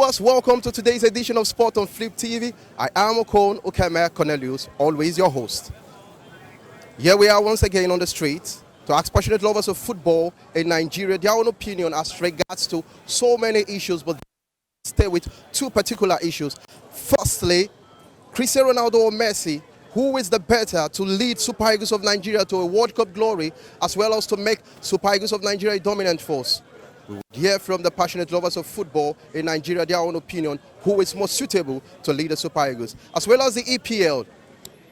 viewers, welcome to today's edition of Sport on Flip TV. I am Okon Okeme Cornelius, always your host. Here we are once again on the streets to ask passionate lovers of football in Nigeria their own opinion as regards to so many issues, but stay with two particular issues. Firstly, Cristiano Ronaldo or Messi, who is the better to lead Super Eagles of Nigeria to a World Cup glory, as well as to make Super Eagles of Nigeria a dominant force? We would hear from the passionate lovers of football in Nigeria their own opinion, who is most suitable to lead the Super Eagles, as well as the EPL.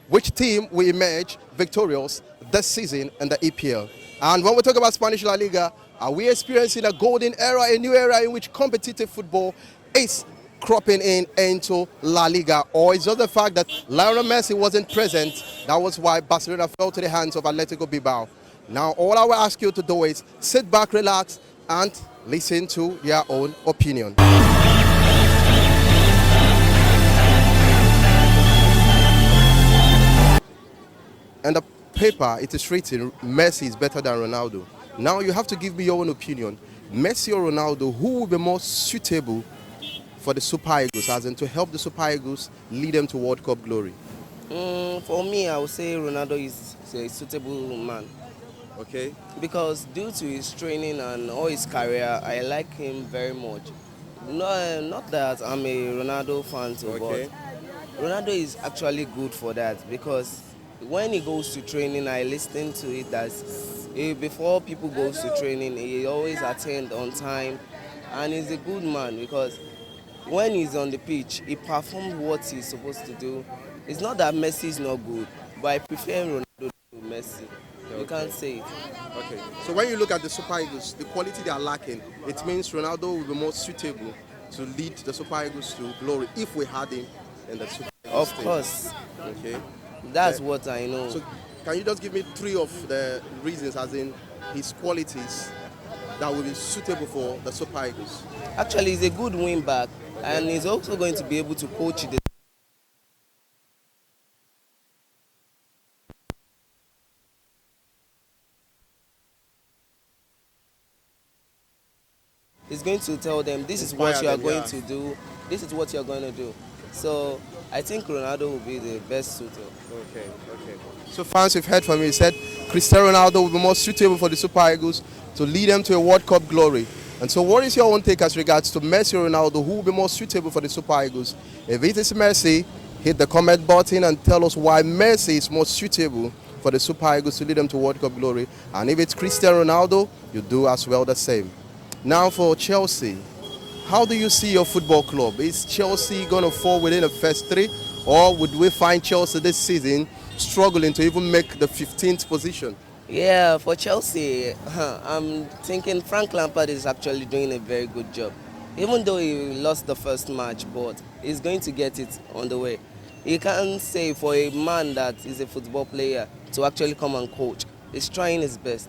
Which team will emerge victorious this season in the EPL? And when we talk about Spanish La Liga, are we experiencing a golden era, a new era in which competitive football is cropping in into La Liga? Or is it the fact that Lionel Messi wasn't present, that was why Barcelona fell to the hands of Atletico Bilbao? Now, all I will ask you to do is sit back, relax, and listen to your own opinion. And the paper, it is written, Messi is better than Ronaldo. Now you have to give me your own opinion. Messi or Ronaldo, who will be more suitable for the Super Eagles, as in to help the Super Eagles lead them to World Cup glory? For me, I would say Ronaldo is a suitable man. Okay. Because due to his training and all his career, I like him very much. Not that I'm a Ronaldo fan too, Okay. but Ronaldo is actually good for that because when he goes to training, I listen to it that before people go to training, he always attend on time, and he's a good man because when he's on the pitch, he performs what he's supposed to do. It's not that Messi is not good, but I prefer Ronaldo to Messi. You can't say it. Okay. So when you look at the Super Eagles, the quality they are lacking, it means Ronaldo will be more suitable to lead the Super Eagles to glory if we had him in the Super Eagles Of team. course, Okay. that's what I know. So can you just give me three of the reasons, as in his qualities, that will be suitable for the Super Eagles? Actually, he's a good wing back, and he's also going to be able to coach the. He's going to tell them, this is what you are going to do, this is what you are going to do. So I think Ronaldo will be the best suitor. Okay. So fans, you've heard from me, said Cristiano Ronaldo will be more suitable for the Super Eagles to lead them to a World Cup glory. And so what is your own take as regards to Messi or Ronaldo, who will be more suitable for the Super Eagles? If it is Messi, hit the comment button and tell us why Messi is more suitable for the Super Eagles to lead them to World Cup glory. And if it's Cristiano Ronaldo, you do as well the same. Now for Chelsea, how do you see your football club? Is Chelsea going to fall within the first three, or would we find Chelsea this season struggling to even make the 15th position? Yeah, for Chelsea, I'm thinking Frank Lampard is actually doing a very good job. Even though he lost the first match, but he's going to get it on the way. You can't say for a man that is a football player to actually come and coach. He's trying his best.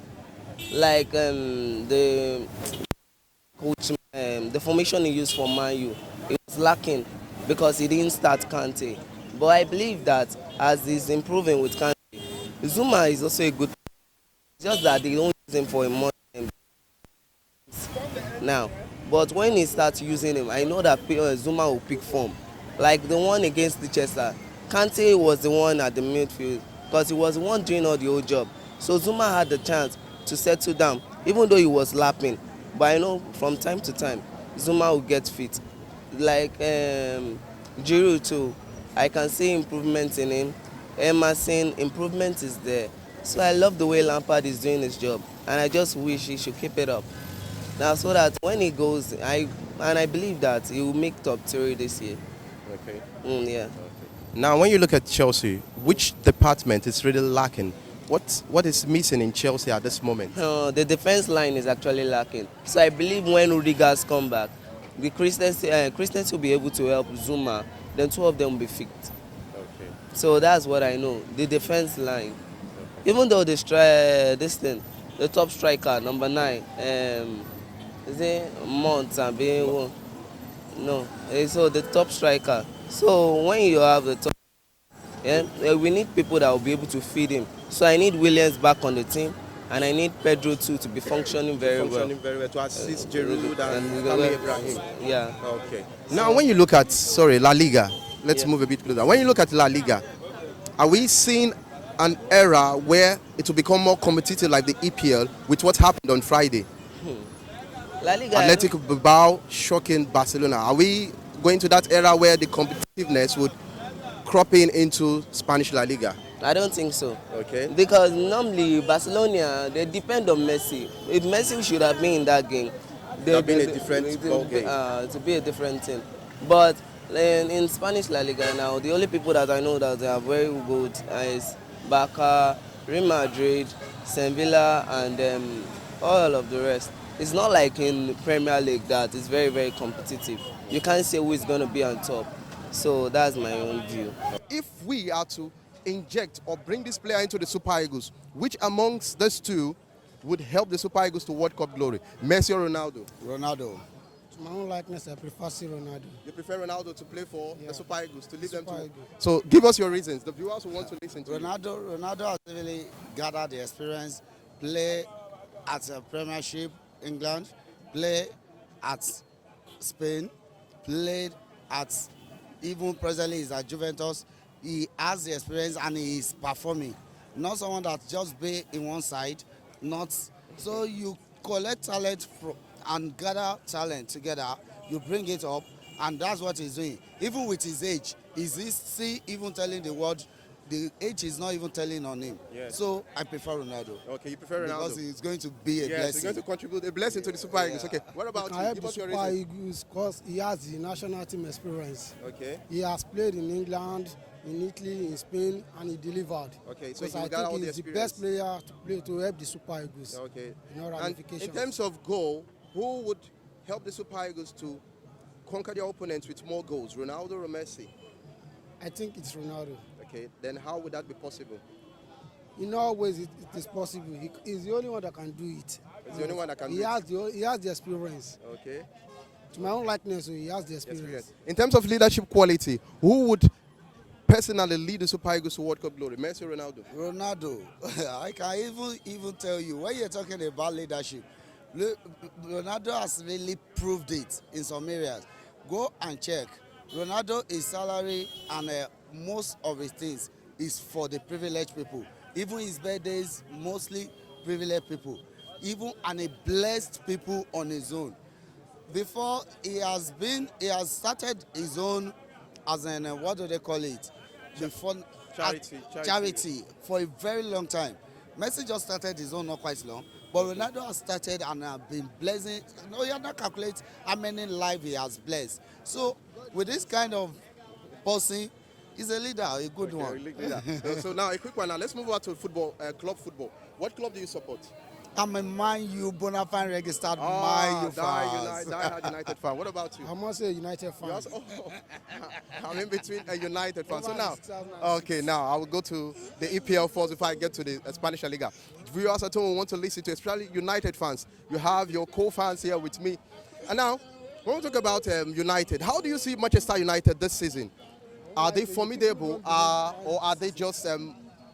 Like the formation he used for Man U, it was lacking because he didn't start Kante. But I believe that as he's improving with Kante, Zuma is also a good player. It's just that they don't use him for a month now. But when he starts using him, I know that Zuma will pick form. Like the one against Leicester, Kante was the one at the midfield because he was the one doing all the old job. So Zuma had the chance to settle down, even though he was lapping. But I know from time to time, Zuma will get fit. Like Giroud too, I can see improvement in him. Emerson, improvement is there. So I love the way Lampard is doing his job, and I just wish he should keep it up. Now, so that when he goes, I believe that he will make top 3 this year. Okay. Yeah. Now, when you look at Chelsea, which department is really lacking? What is missing in Chelsea at this moment? The defense line is actually lacking. So I believe when Rudiger's come back, the Christians will be able to help Zuma. Then 2 of them will be fit. Okay. So that's what I know. The defense line, even though the top striker number 9, is it Mount and being no? So the top striker. So when you have the top. Yeah, we need people that will be able to feed him. So I need Williams back on the team. and I need Pedro too to be functioning very well. Functioning very well to assist Giroud and well, Tammy Ibrahim. yeah. Okay. Now, when you look at La Liga, let's Yeah. move a bit closer. When you look at La Liga, are we seeing an era where it will become more competitive like the EPL with what happened on Friday? La Liga. Athletic Bilbao shocking Barcelona. Are we going to that era where the competitiveness would crop in into Spanish La Liga? I don't think so. Okay. Because normally Barcelona, they depend on Messi. If Messi should have been in that game, It would have been a different ball game. To be a different team. But in Spanish La Liga now, the only people that I know that they are very good is Barca, Real Madrid, Sevilla, and all of the rest. It's not like in Premier League that it's very, very competitive. You can't say who is going to be on top. So that's my own view. If we are to inject or bring this player into the Super Eagles, which amongst these two would help the Super Eagles to World Cup glory? Messi or Ronaldo? Ronaldo. To my own likeness, I prefer see Ronaldo. You prefer Ronaldo to play for the Super Eagles, to lead them to... Eagles. So give us your reasons. The viewers who want to listen to Ronaldo has really gathered the experience, play at a Premiership, England, play at Spain, played at, even presently is at Juventus. He has the experience and he is performing. Not someone that just be in one side, not so you collect talent and gather talent together, you bring it up, and that's what he's doing. Even with his age, is he still even telling the world? The age is not even telling on him. Yes. So I prefer Ronaldo. Okay, you prefer Ronaldo because he's going to be a blessing. Yes, he's going to contribute a blessing to the Super Eagles. Okay, what about I you? help Give the us your Super reasons. Eagles because he has the national team experience. Okay. He has played in England, in Italy, in Spain, and he delivered. Okay, so because he I got all think the he's the experience. best player to play to help the Super Eagles. Okay. In all And ramifications. in terms of goal, who would help the Super Eagles to conquer their opponents with more goals, Ronaldo or Messi? I think it's Ronaldo. Okay, then how would that be possible? In all ways, it is possible. He's the only one that can do it. He's the only one that can do it. He has the experience. Okay. To my own likeness, so he has the experience. In terms of leadership quality, who would personally lead the Super Eagles to World Cup glory, Messi or Ronaldo? Ronaldo. I can even tell you, when you're talking about leadership, Ronaldo has really proved it in some areas. Go and check. Ronaldo, his salary and most of his things is for the privileged people. Even his birthdays, mostly privileged people. Even and he blessed people on his own. Before he has started his own as an what do they call it? Before charity for a very long time. Messi just started his own not quite long, but Ronaldo has started and been blessing. No, you cannot calculate how many lives he has blessed. So with this kind of person, he's a leader, a good one. Leader. So now a quick one. Now let's move on to football, club football. What club do you support? I'm a Man U Bonafide registered Man U fan. Die United fan. What about you? I must say United fan. I'm in between a United fan. So now, okay, now I will go to the EPL first before I get to the Spanish La Liga. Viewers at home want to listen to, especially United fans. You have your co-fans here with me. And now, when we talk about United, how do you see Manchester United this season? Are they formidable or are they just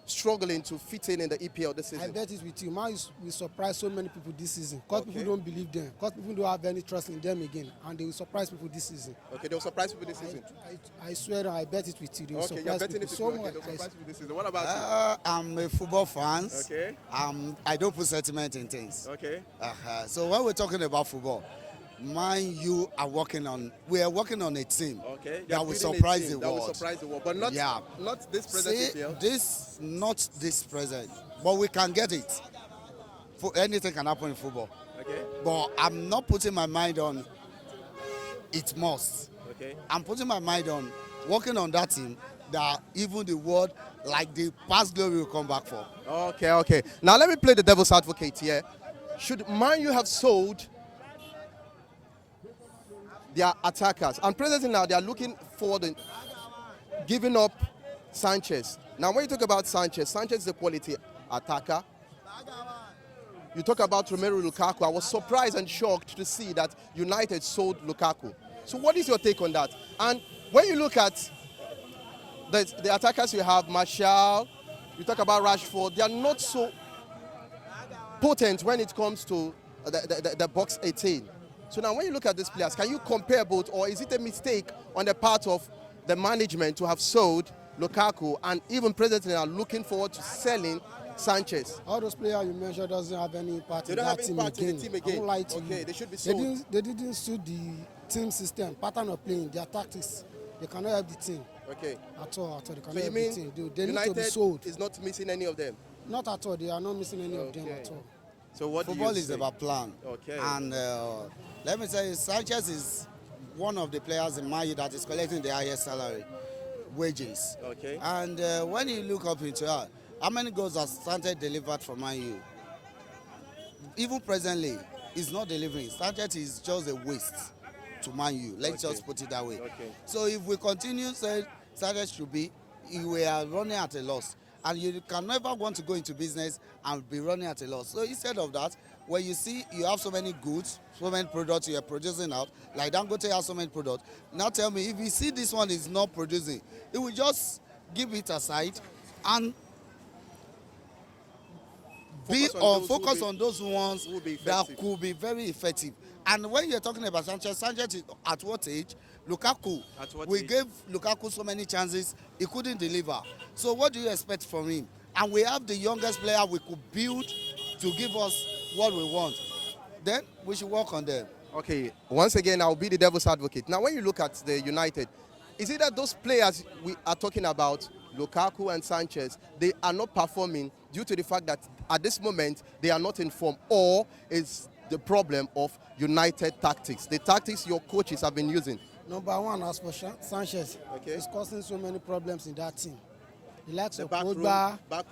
struggling to fit in the EPL this season? I bet it with you. Man will surprise so many people this season because people don't believe them, because people don't have any trust in them again, and they will surprise people this season. Okay, they will surprise people this season. I swear, I bet it with you. They will Okay, you're surprise betting people it so with you. much. Okay, they'll surprise people this season. What about you? I'm a football fan. Okay. I don't put sentiment in things. Okay. So when we're talking about football, Man U are working on. We are working on a team that will surprise the world. That will surprise the world, but not this present EPL. Not this present, but we can get it. For anything can happen in football. Okay. But I'm not putting my mind on it must. Okay. I'm putting my mind on working on that team that even the world, like the past glory, will come back for. Okay. Now let me play the devil's advocate here. Should Man U have sold their attackers? And presently now they are looking for giving up Sanchez. Now when you talk about Sanchez is a quality attacker. You talk about Romelu Lukaku. I was surprised and shocked to see that United sold Lukaku. So what is your take on that? And when you look at the attackers you have, Martial, you talk about Rashford, they are not so potent when it comes to the box 18. So now when you look at these players, can you compare both, or is it a mistake on the part of the management to have sold Lukaku, and even presently are looking forward to selling Sanchez? All those players you mentioned doesn't have any impact They in don't that have team impact in again. the team again. I won't lie to Okay, you. they should be sold. They didn't suit the team system, pattern of playing, their tactics. They cannot help the team Okay. at all. They cannot So you help mean the team. They need to United be sold. is not missing any of them? Not at all. They are not missing any of them Okay. at all. So what Football do you is say? about plan. Okay. And let me tell you, Sanchez is one of the players in Man U that is collecting the highest salary, wages. Okay. And when you look up into her, how many goals has Sanchez delivered for Man U? Even presently, he's not delivering. Sanchez is just a waste to Man U. Let's Okay. just put it that way. Okay. So if we continue saying Sanchez should be, we are running at a loss. And you can never want to go into business and be running at a loss. So instead of that, when you see you have so many goods, so many products you are producing out, like Dangote has so many products, now tell me, if you see this one is not producing, it will just give it aside and focus on those ones who will be that effective. could be very effective. And when you're talking about Sanchez, Sanchez is at what age? Lukaku. At what We age? gave Lukaku so many chances, he couldn't deliver. So what do you expect from him? And we have the youngest player we could build to give us what we want. Then we should work on them. Okay, once again, I'll be the devil's advocate. Now, when you look at the United, is it that those players we are talking about, Lukaku and Sanchez, they are not performing due to the fact that at this moment they are not in form, or is the problem of United tactics, the tactics your coaches have been using? Number one, as for Sanchez, Okay. he's causing so many problems in that team. The likes The of backroom, Pogba, locker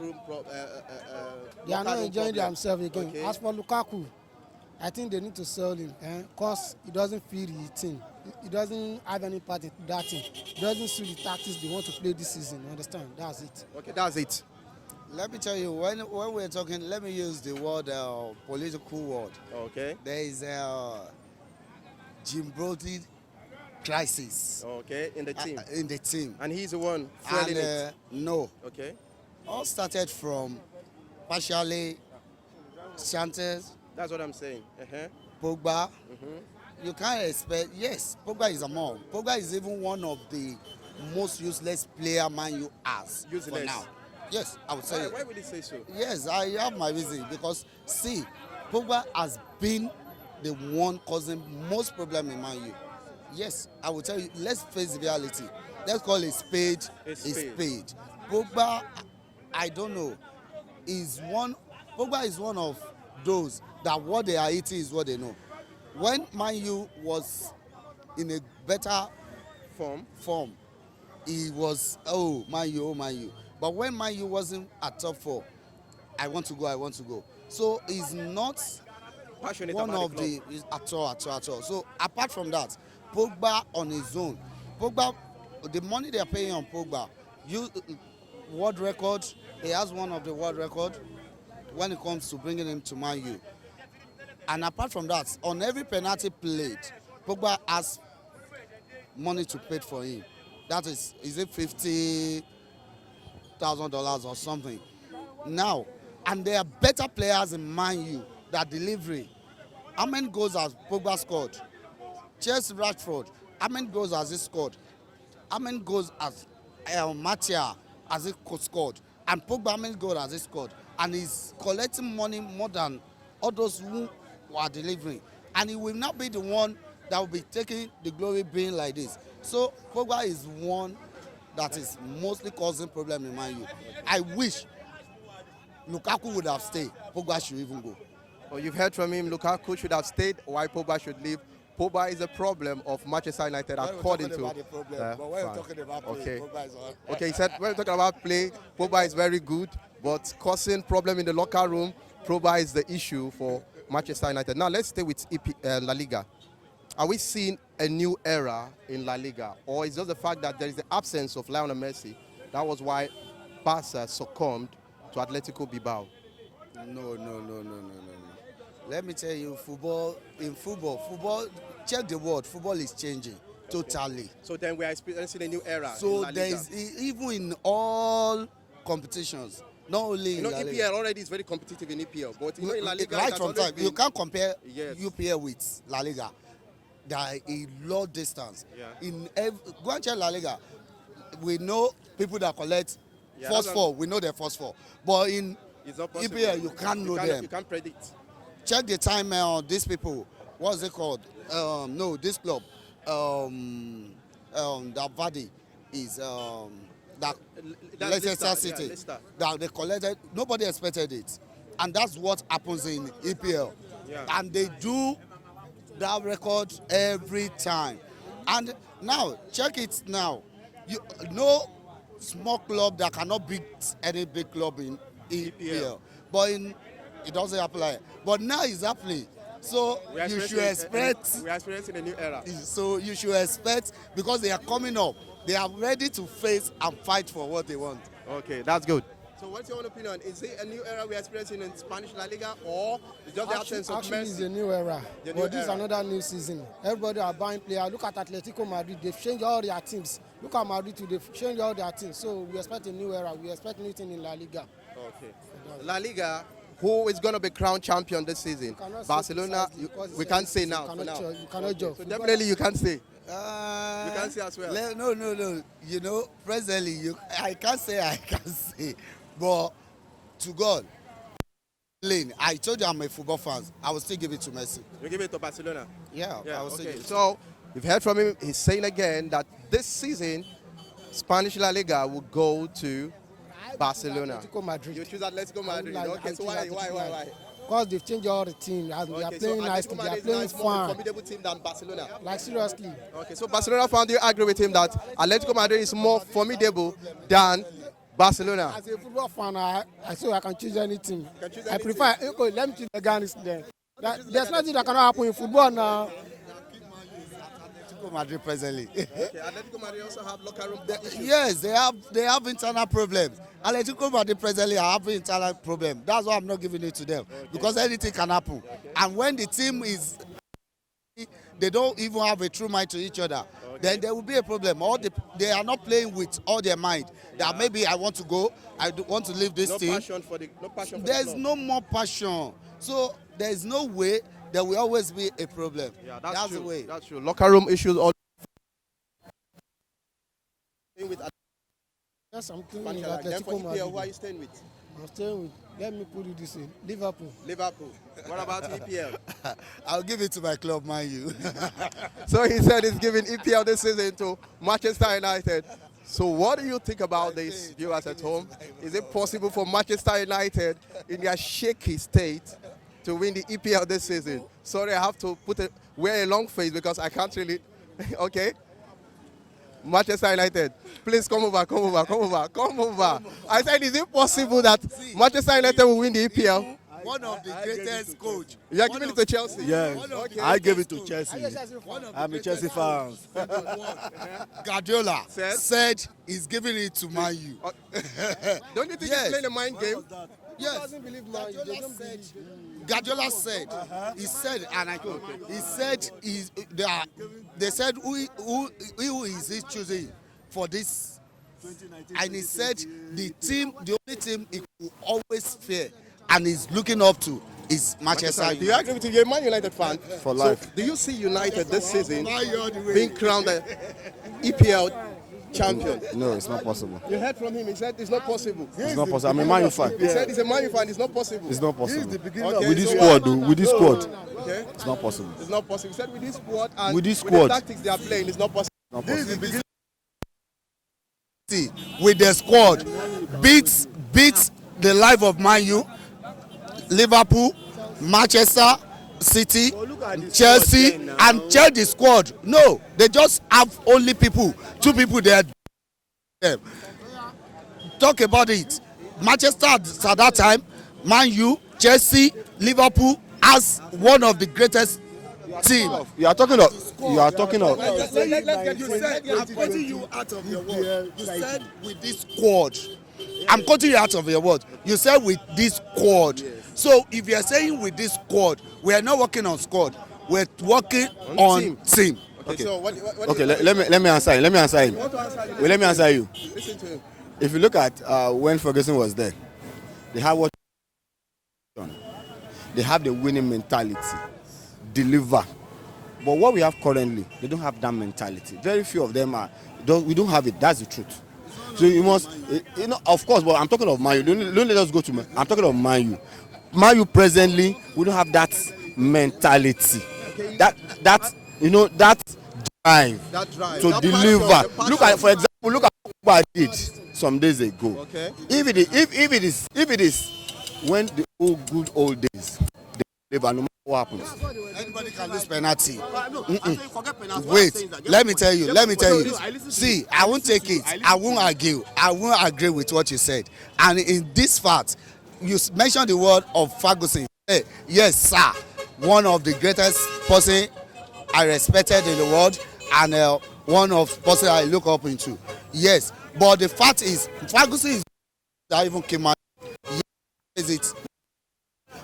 they are not room enjoying problem. themselves again. Okay. As for Lukaku, I think they need to sell him because he doesn't feel the team. He doesn't have any part in that team. He doesn't suit the tactics they want to play this season. You understand? That's it. Okay, that's it. Let me tell you, when we're talking, let me use the word political word. Okay. There is a Jim Brody crisis Okay, in the team. in the team. And he's the one fueling And it. no, Okay. all started from partially Sanchez, That's what I'm saying. Pogba. You can't expect, yes, Pogba is a mom. Pogba is even one of the most useless player Man U has for Useless. now. Yes, I would say. Why would he say so? Yes, I have my reason because see, Pogba has been the one causing most problem in Man U. Yes, I will tell you, let's face the reality. Let's call a spade A a spade. spade. Pogba, I don't know, Pogba is one of those that what they are eating is what they know. When Man U was in a better form, he was, oh, Man U. But when Man U wasn't at top four, I want to go. So he's not Passionate one about of the club. at all. So apart from that, Pogba on his own, the money they are paying on Pogba, world record, he has one of the world record when it comes to bringing him to Man U. And apart from that, on every penalty played, Pogba has money to pay for him. That is it $50,000 or something? Now, and there are better players in Man U that delivering. How many goals has Pogba scored? Chelsea Rashford, how many goals has he scored? How many goals has Matia has he scored? And Pogba, how many goals has he scored? And he's collecting money more than all those who are delivering. And he will not be the one that will be taking the glory being like this. So Pogba is one that is mostly causing problem in Man U. I wish Lukaku would have stayed. Pogba should even go. Oh, you've heard from him, Lukaku should have stayed, why Pogba should leave. Pogba is a problem of Manchester United according to the problem, but when we're talking about play, okay. Pogba is on. Okay, he said when we're talking about play, Pogba is very good, but causing problem in the locker room, Pogba is the issue for Manchester United. Now let's stay with La Liga. Are we seeing a new era in La Liga, or is it just the fact that there is the absence of Lionel Messi? That was why Barca succumbed to Atletico Bilbao. No. Let me tell you, football, check the word, football is changing totally. So then we are experiencing a new era in So La Liga. there is, even in all competitions, Not only You know, in La Liga. EPL already is very competitive in EPL, but you know, in La Liga, Right it has from always time, been- you can't compare Yes. UPL with La Liga. There are a lot distance. Yeah. Go and check La Liga. We know people that collect Yeah, first that's four. We know their first four. But in It's not possible. EPL, you can't know them. You can't predict. Check the time on these people. What's it called? No, this club. That Vardy is that That's Leicester Leicester, City. yeah, Leicester. That they collected. Nobody expected it, and that's what happens in EPL. Yeah. And they do that record every time. And now check it now. You no small club that cannot beat any big club in EPL. But it doesn't apply. But now it's happening. So you should expect. We are experiencing a new era. So you should expect, because they are coming up. They are ready to face and fight for what they want. Okay, that's good. So what's your own opinion? Is it a new era we are experiencing in Spanish La Liga, or is just the absence of Actually, it's Messi? a new era. The new But this is era. another new season. Everybody are buying players. Look at Atletico Madrid. They've changed all their teams. Look at Madrid too. They've changed all their teams. So we expect a new era. We expect new thing in La Liga. Okay. La Liga, who is going to be crowned champion this season? Cannot say Barcelona, precisely because we it's can't say you now. cannot for now. You cannot judge. So definitely you can't say. You can't say as well. No. You know, presently, I can't say. But to God, Lane, I told you I'm a football fan. I will still give it to Messi. You give it to Barcelona. Yeah, I will still Okay. give it. So you've heard from him. He's saying again that this season, Spanish La Liga will go to Barcelona. Atletico Madrid. You choose Atletico Madrid. I Okay, choose so why? Atletico Madrid. Why? Because they've changed all the team. And they are Okay, playing so nicely. Atletico They are Madrid playing is more of a fun. formidable team than Barcelona. Like seriously. Okay, so Barcelona fan, do you agree with him that Atletico Madrid is more formidable than Barcelona? As a football fan, I say I can choose any team. can choose I any prefer. Okay, let me choose the Ghanaians then. There's nothing that cannot happen in football now. Atletico Madrid presently. Okay, Atletico Madrid also have locker room issues. Yes, they have internal problems. Atletico Madrid presently have internal problem. That's why I'm not giving it to them, because anything can happen. And when the team is, they don't even have a true mind to each other, then there will be a problem. They are not playing with all their mind. That maybe I want to go, want to leave this No team. passion for the There's club. no more passion. So there is no way there will always be a problem. Yeah, that's true. the way. That's true. Locker room issues all with Yes, I'm playing Spanish with La Liga. Then for Atletico EPL, who are Madrid. you staying with? I'm staying with. Let me put it this way: Liverpool. Liverpool. What about EPL? I'll give it to my club, Man U. So he said he's giving EPL this season to Manchester United. So what do you think about this, viewers at home? Is it possible for Manchester United, in their shaky state, to win the EPL this season? Sorry, I have to wear a long face because I can't really. Okay. Manchester United, please come over. I said, is it possible that Manchester United will win the EPL? One of the greatest coach. You are giving it to Chelsea? Yes, Okay. I gave it to Are Chelsea. you Chelsea fan? I'm a Chelsea fan. Guardiola Said? said he's giving it to Man U. Don't you think Yes. he's playing a mind game? Who Yes. doesn't believe Man U? They don't believe. Guardiola said, he said, and I quote, he said, they said, who is he choosing for this? And he said, the only team he will always fear and is looking up to is Manchester Do you United. agree with him? You're a Man United fan. For life. So, do you see United this season being crowned the EPL champion? No, it's not possible. You heard from him. He said it's not possible. It's not possible. I'm a Man U fan. He said he's a Man U fan. It's not possible. It's not possible. Okay, With this so squad, though, with this squad, Okay. it's not possible. It's not possible. He said with this squad and With this the squad. tactics they are playing, it's not possible. Not possible. With the squad, beats the life of Man U, Liverpool, Manchester City, Chelsea, and check the squad. No, they just have only two people there. Talk about it. Manchester at that time, Man U, Chelsea, Liverpool as one of the greatest team. You are talking of. You are talking of. Let's get you said, I'm quoting you out of your word. You said with this squad. I'm quoting you out of your word. You said with this squad. So if you are saying with this squad, we are not working on squad. We're working on team. Okay. So what Okay, let me answer him. Let me answer him. Well, let me answer you. Listen to him. If you look at when Ferguson was there, They have what they have the winning mentality, deliver. But what we have currently, they don't have that mentality. Very few of them are. We don't have it. That's the truth. So you must, of course. But I'm talking of Man U. Don't let us go to. I'm talking of Man U. Man U presently, we don't have that mentality. Okay. That that drive to that deliver. passion. Look at, for example, look at what I did some days ago. Okay. If it is when the good old days, they deliver, no matter what happens. Anybody can lose penalty. Wait, let me tell you. See, I won't take it. I won't argue. I won't agree with what you said. And in this fact, you mentioned the word of Ferguson. Hey, yes, sir. One of the greatest person I respected in the world, and one of person I look up into. Yes, but the fact is, Ferguson is that even came out. Yes, is it?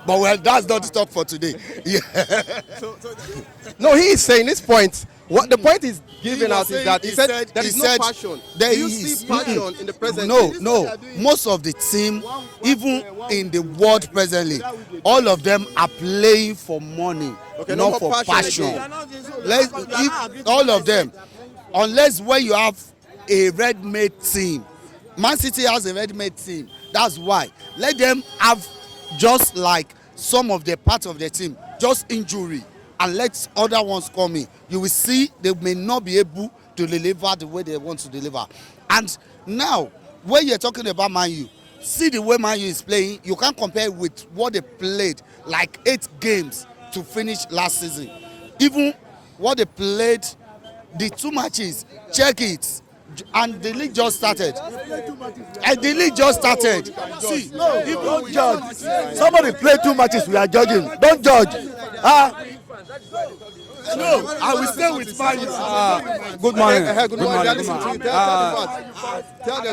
But well, that's not the talk for today. Yeah. No, he is saying this point. What the point is given out is that he said there is no said passion. there Do you is- see passion in the present? No. Most of the team, even in the world presently, all of them are playing for money, Okay, not for passion. All of them, unless when you have a ready-made team. Man City has a ready-made team. That's why. Let them have just like some of the parts of the team, just injury, and let other ones come in. You will see they may not be able to deliver the way they want to deliver. And now, when you're talking about Man U, see the way Man U is playing. You can't compare with what they played, like 8 games to finish last season. Even what they played, the 2 matches, check it. And the league just started. See, Don't judge. Somebody play 2 matches. We are judging. Don't judge. no, I will stay with Man U. Good morning. Good morning. They are listening to you.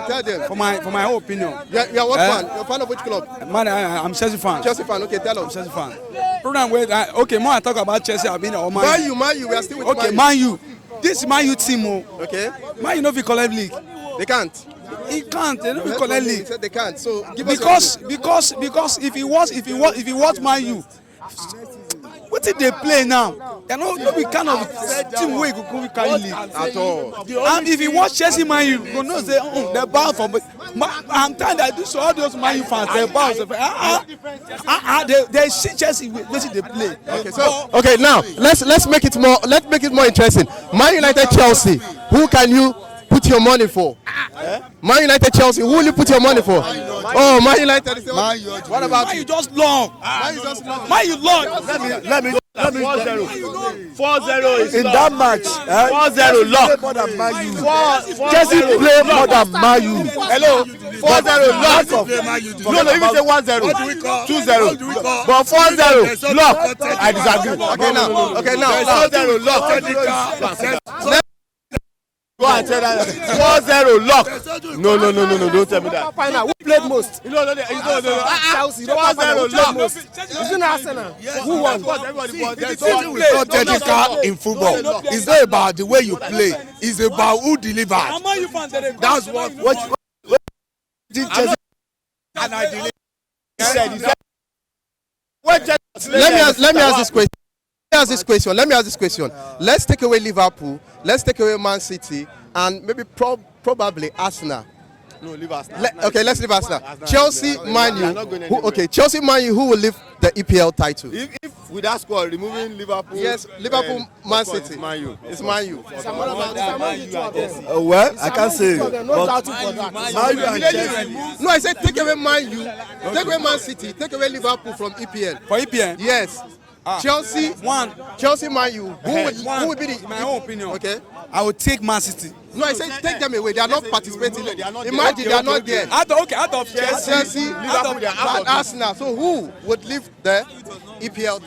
Tell them. For my own opinion, You're what fan? You're a fan of which club? man, I'm Chelsea fan. Chelsea fan. Okay, tell us. Chelsea fan. Problem with okay, more I talk about Chelsea, I've been or Man U. Man U. We are still with Okay, Man Man U. This Man U team, Okay. Man U no fit collect league. They can't. He can't. They no fit collect He league said they can't. So give us because if he was Man U, what did they play now? They no be kind of team wey go come carry league at all. And if you watch Chelsea Man U, you go know say they're bound for. I'm telling you, I do so all those Man U fans they're bound for. They see Chelsea wetin they play. Okay, so okay, now let's make it more interesting. Man United, Chelsea. Who can you put your money for? Man United, Chelsea. Who will you put your money for? Oh, Man United. What about Man you? U just long. Man U just long. Man U long. Let me 4-0 is in lock. that match. 4-0 lock. More than Man U. 4-0 Chelsea play more than Man U. Hello. 4-0 lock. No, if you say 1-0, 2-0, but 4-0 lock. I disagree. Okay, now. 4-0 lock. Go and tell that 4-0 lock. No, don't tell me that. Final. Who played most? No. Chelsea. 4-0 lock. Is it Arsenal? Who won? It's not technical in football. It's not about the way you play. It's about who delivered. Man U fans they That's what Did Chelsea and I delivered. He said. Let me ask this question. Let me ask this question. Let's take away Liverpool. Let's take away Man City, and maybe probably Arsenal. No, leave Arsenal. Let's leave Arsenal. Chelsea, Man U. Chelsea, Man U. Who will lift the EPL title? If with that squad removing Liverpool. Yes, Liverpool, Man of course, City. it's Man U. It's Man U. Well, I can't say. No doubting for that. Man U and Chelsea. No, I said take away Man U, take away Man City, take away Liverpool from EPL. for EPN. Yes. Chelsea, Man U. Who will be the? My own opinion. Okay. I would take Man City. No, I said take them away. They are not participating. Imagine they are not there. Out of Chelsea, Liverpool, and Arsenal. So who would lift the EPL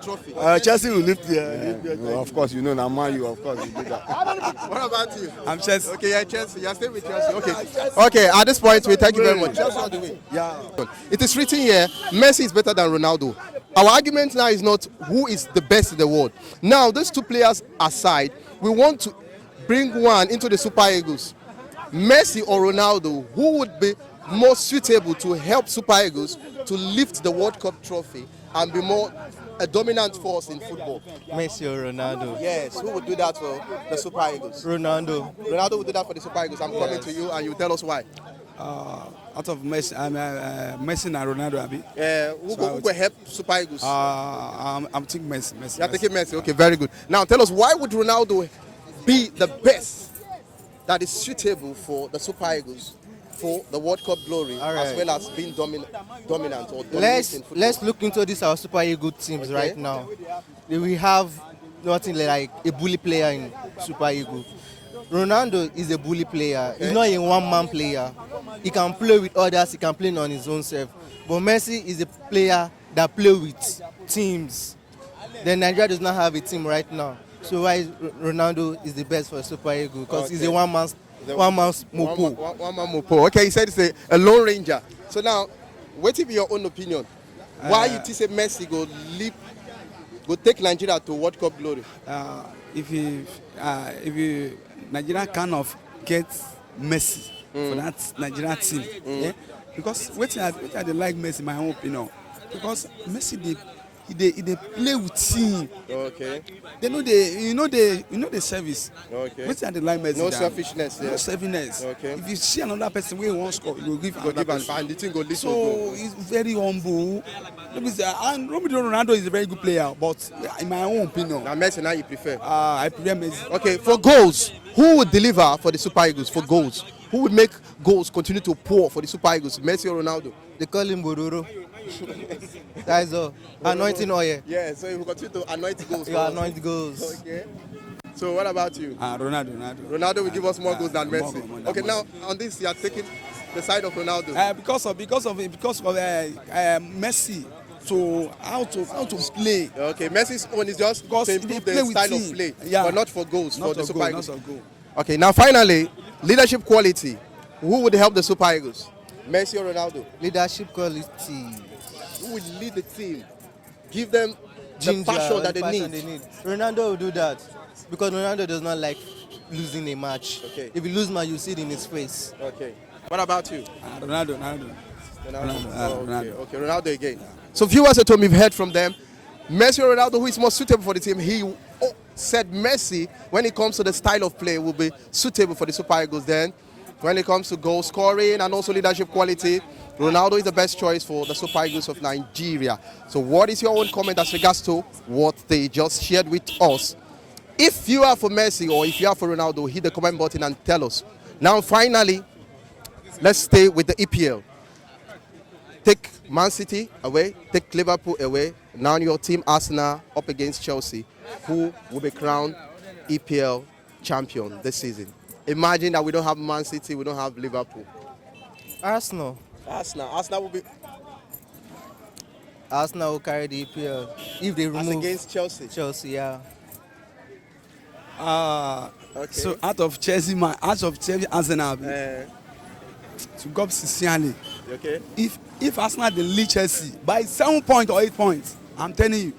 trophy? Chelsea will lift the. Of course, you know now Man U. Of course, you do that. What about you? I'm Chelsea. Okay, yeah, Chelsea. You're staying with Chelsea. Okay. At this point, we thank you very much. Chelsea all the way. Yeah. It is written here, Messi is better than Ronaldo. Our argument now is not who is the best in the world. Now, those 2 players aside, we want to bring one into the Super Eagles. Messi or Ronaldo, who would be more suitable to help Super Eagles to lift the World Cup trophy and be more a dominant force in football? Messi or Ronaldo? Yes, who would do that for the Super Eagles? Ronaldo. Ronaldo would do that for the Super Eagles. I'm coming to you and you tell us why. Out of Messi, Messi and Ronaldo, Abi. Who will help Super Eagles? I'm thinking Messi. You're thinking Messi. Okay, very good. Now tell us, why would Ronaldo be the best that is suitable for the Super Eagles for the World Cup glory, as well as being dominant or dominating football? Let's look into this our Super Eagles teams right now. We have nothing like a bully player in Super Eagles. Ronaldo is a bully player. He's not a one-man player. He can play with others. He can play on his own self. But Messi is a player that plays with teams. Then Nigeria does not have a team right now. So why Ronaldo is the best for Super Eagles? Because he's a one-man mopo. One-man mopo. Okay, he said it's a lone ranger. So now, what is your own opinion? Why you think Messi go take Nigeria to World Cup glory? If you Nigeria kind of get Messi for that Nigeria team, because what I like Messi, my own opinion, because Messi they play with team. Okay. They know the service. Okay. What I like Messi. No selfishness. No selfishness. Okay. If you see another person who wants score, you will give another person. And the thing go lead to So goal. he's very humble. And Ronaldo is a very good player, but in my own opinion, Now Messi, now you prefer. I prefer Messi. Okay, for goals, who would deliver for the Super Eagles? For goals, who would make goals continue to pour for the Super Eagles? Messi or Ronaldo? They call him Bororo. That is all. Anointing oil. Yeah, so he will continue to anoint goals. You anoint goals. Okay. So what about you? Ronaldo. Ronaldo will give us more goals than Messi. More. Okay, now on this you are taking the side of Ronaldo. Because of Messi. So how to play? Okay, Messi's own is just Because to improve they the play with style team. of play, Yeah. but not for goals, Not for the of Super goal, Eagles. not of goal. Okay, now finally, leadership quality. Who would help the Super Eagles? Messi or Ronaldo? Leadership quality. Who will lead the team? Give them Ginger, the passion that the they passion need. Ronaldo will do that because Ronaldo does not like losing a match. Okay. If he lose match, you see it in his face. Okay. What about you? Ronaldo. Okay, Ronaldo again. So viewers at home, you've heard from them. Messi or Ronaldo, who is more suitable for the team? He said Messi, when it comes to the style of play, will be suitable for the Super Eagles. Then, when it comes to goal scoring and also leadership quality, Ronaldo is the best choice for the Super Eagles of Nigeria. So what is your own comment as regards to what they just shared with us? If you are for Messi or if you are for Ronaldo, hit the comment button and tell us. Now finally, let's stay with the EPL. Take Man City away, take Liverpool away. Now your team Arsenal up against Chelsea, who will be crowned EPL champion this season. Imagine that we don't have Man City, we don't have Liverpool. Arsenal Arsenal will carry the EPL if they as remove against Chelsea. Chelsea. Yeah. Okay. So out of Chelsea, Arsenal, to go sincerely, Okay. if Arsenal they lead Chelsea by 7 points or 8 points, I'm telling you,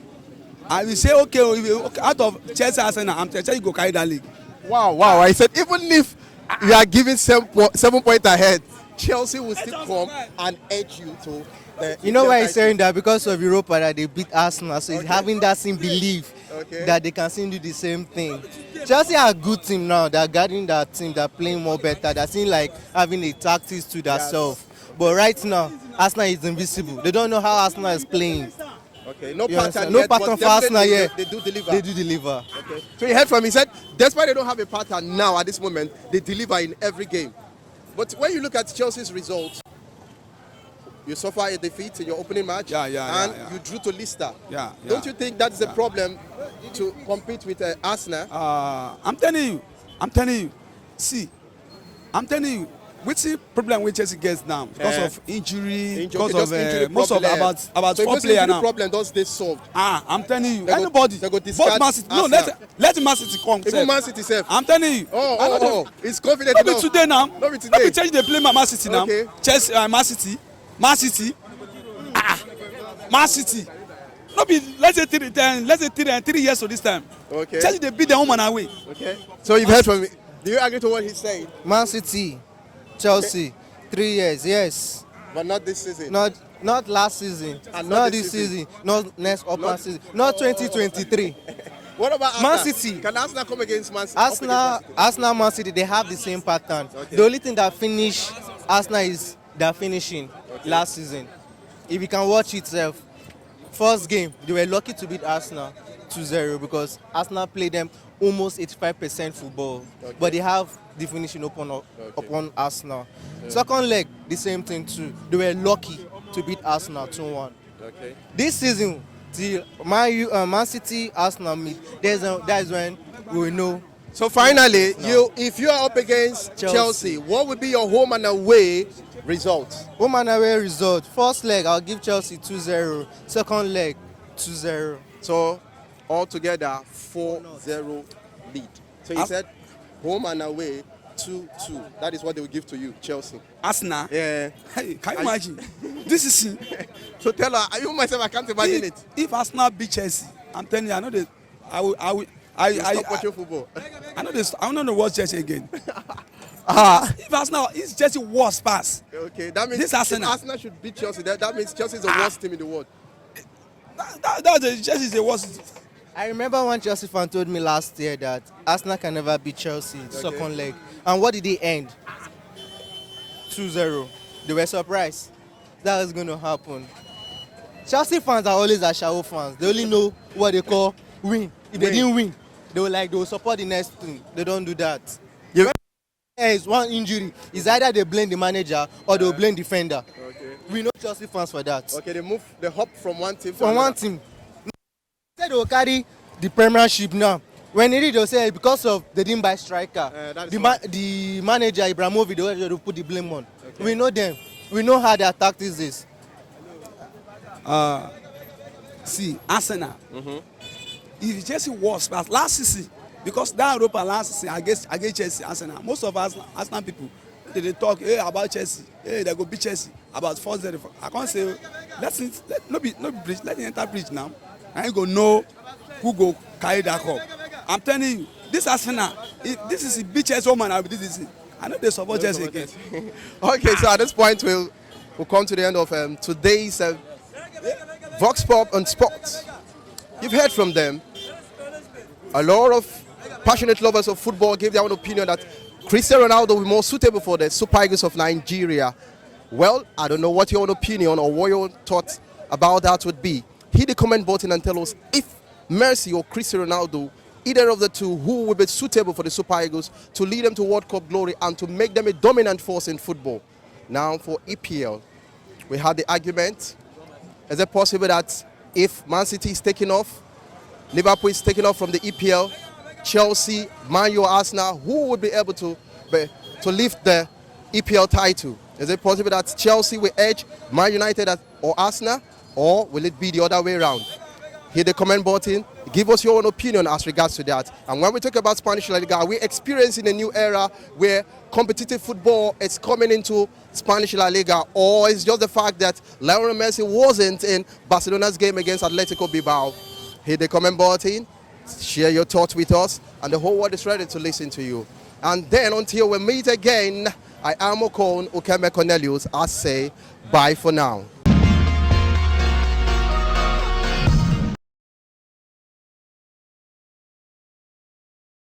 I will say okay, out of Chelsea, Arsenal, I'm telling you go carry that league. Wow. I said even if you are giving 7 points ahead, Chelsea will still come and edge you to the. You know why he's saying that? Because of Europa that they beat Arsenal, so he's having that same belief that they can still do the same thing. Chelsea are a good team now. They're guarding that team. They're playing more better. They're seeing like having a tactics to themselves. But right now, Arsenal is invisible. They don't know how Arsenal is playing. Okay, no You pattern understand? No yet, pattern but for Arsenal definitely yet. They do deliver. They do deliver. Okay. So you heard from him, he said, despite they don't have a pattern now at this moment, they deliver in every game. But when you look at Chelsea's results, you suffer a defeat in your opening match, and you drew to Leicester. Don't you think that is a problem to compete with Arsenal? I'm telling you. See, I'm telling you. What's the problem with Chelsea gets now? Because of injury, because of most of about so 4 players now. problem does they solve? I'm telling you, They go anybody, discard both Man City, no, Arsenal. let Man City come. Even Man City self. I'm telling you. It's confident Not be enough. today now. Not be today. Not be Chelsea they play Man City now. Okay. Chelsea, Man City. Man City. Not be let's say 3 years to this time. Okay. Chelsea they beat their home and away. Okay. So you've heard from me. Do you agree to what he's saying? Man City, Chelsea, 3 years, yes. But not this season. Not last season, And not this season, not next upper season, not 2023. What about Arsenal? Man City. Can Arsenal come against Man City? Up against Man City? Arsenal, Man City, they have the same pattern. Okay. The only thing that finished Arsenal is their finishing last season. If you can watch itself, first game, they were lucky to beat Arsenal 2-0 because Arsenal played them almost 85% football. Okay. But they have the finishing upon Arsenal. Yeah. Second leg, the same thing too. They were lucky to beat Arsenal 2-1. Okay. This season, till Man City, Arsenal meet, that is when we will know. So finally, if you are up against Chelsea, what would be your home and away result? Home and away result. First leg, I'll give Chelsea 2-0. Second leg, 2-0. So altogether, 4-0 lead. So you said home and away, 2-2. That is what they will give to you, Chelsea. Arsenal? Yeah. Hey, can you imagine? This is... So tell her, you myself, I can't imagine it. If Arsenal beat Chelsea, I'm telling you, I know that stop watching football. I know this. I don't know to watch Chelsea again. If Arsenal is Chelsea worst pass. Okay, that means this Arsenal should beat Chelsea. That means Chelsea is the worst team in the world. Chelsea is the worst. I remember one Chelsea fan told me last year that Arsenal can never beat Chelsea second leg. And what did they end? 2-0. They were surprised. That was going to happen. Chelsea fans are always Ashawo fans. They only know what they call win. If they didn't win, they will support the next thing. They don't do that. When there is one injury, it's either they blame the manager or they will blame the defender. Okay. We know Chelsea fans for that. Okay, they hop from one team to another. One team. They said they will carry the Premiership now. When they did, they say because of they didn't buy striker. The manager Ibrahimovic, they will put the blame on. Okay. We know them. We know how their tactics is. See, Arsenal. If Chelsea was past last season, because that Europa last season against Chelsea, Arsenal, most of us Arsenal people, they talk about Chelsea, they go beat Chelsea about 4-0. I can't say let it enter bridge now. I ain't gonna know who go carry that cup. I'm telling you, this Arsenal, this is a beat Chelsea woman. I know they support Chelsea again. Okay, so at this point we'll come to the end of today's Vox Pop on Sports. You've heard from them. A lot of passionate lovers of football gave their own opinion that Cristiano Ronaldo will be more suitable for the Super Eagles of Nigeria. Well, I don't know what your own opinion or what your thoughts about that would be. Hit the comment button and tell us if Messi or Cristiano Ronaldo, either of the two, who will be suitable for the Super Eagles to lead them to World Cup glory and to make them a dominant force in football. Now for EPL, we had the argument. Is it possible that if Man City is taking off, Liverpool is taking off from the EPL, Chelsea, Man U, Arsenal, who would be able to lift the EPL title? Is it possible that Chelsea will edge Man United or Arsenal, or will it be the other way around? Hit the comment button, give us your own opinion as regards to that. And when we talk about Spanish La Liga, we're experiencing a new era where competitive football is coming into Spanish La Liga, or it's just the fact that Lionel Messi wasn't in Barcelona's game against Atletico Bilbao. Hit the comment button, share your thoughts with us, and the whole world is ready to listen to you. And then until we meet again, I am Okon Okeme Cornelius. I say bye for now.